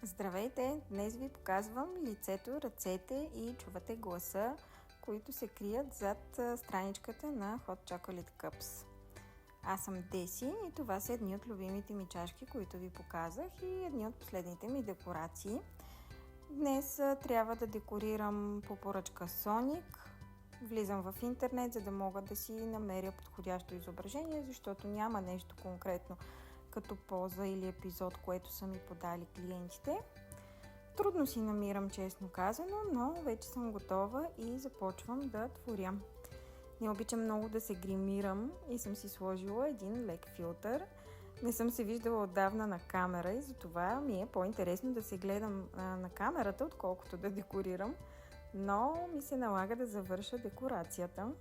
Здравейте! Днес ви показвам лицето, ръцете и чувате гласа, които се крият зад страничката на Hot Chocolate Cups. Аз съм Деси и това са едни от любимите ми чашки, които ви показах и едни от последните ми декорации. Днес трябва да декорирам по поръчка Соник. Влизам в интернет, за да мога да си намеря подходящо изображение, защото няма нещо конкретно като поза или епизод, което са ми подали клиентите. Трудно си намирам, честно казано, но вече съм готова и започвам да творя. Не обичам много да се гримирам и съм си сложила един лек филтър. Не съм се виждала отдавна на камера и затова ми е по-интересно да се гледам на камерата, отколкото да декорирам, но ми се налага да завърша декорацията.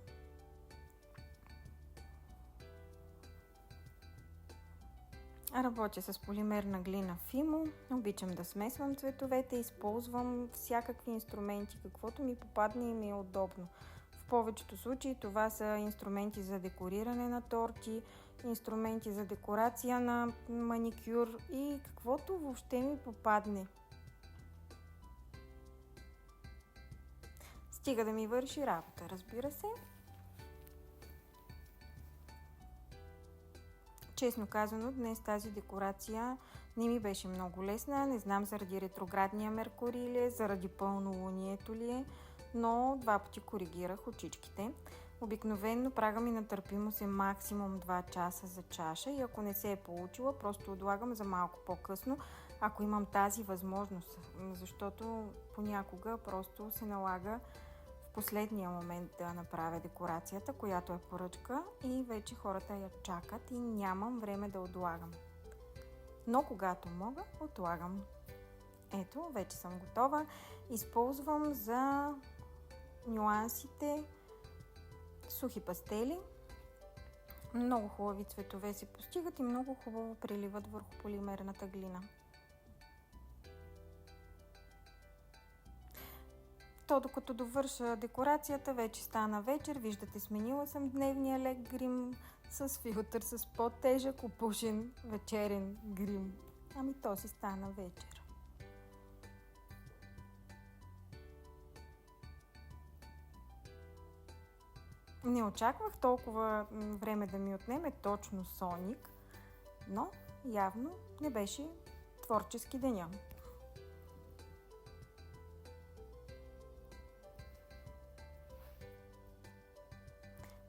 Работя с полимерна глина Fimo, обичам да смесвам цветовете, използвам всякакви инструменти, каквото ми попадне и ми е удобно. В повечето случаи това са инструменти за декориране на торти, инструменти за декорация на маникюр и каквото въобще ми попадне. Стига да ми върши работа, разбира се. Честно казано, днес тази декорация не ми беше много лесна. Не знам заради ретроградния Меркурий ли е, заради пълнолунието ли е, но 2 пъти коригирах очичките. Обикновено прага ми на търпимост е максимум 2 часа за чаша и ако не се е получила, просто отлагам за малко по-късно, ако имам тази възможност, защото понякога просто се налага последния момент да направя декорацията, която е поръчка и вече хората я чакат и нямам време да отлагам. Но когато мога, отлагам. Ето, вече съм готова. Използвам за нюансите сухи пастели. Много хубави цветове се постигат и много хубаво преливат върху полимерната глина. Докато довърша декорацията, вече стана вечер. Виждате, сменила съм дневния лек грим с филтър с по-тежък опушен вечерен грим. Ами то си стана вечер. Не очаквах толкова време да ми отнеме точно Соник, но явно не беше творчески деня.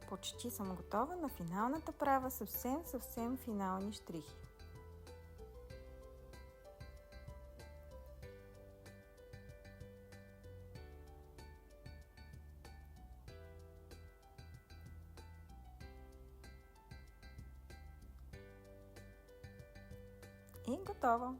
Почти съм готова на финалната права, съвсем финални щрихи. И готово!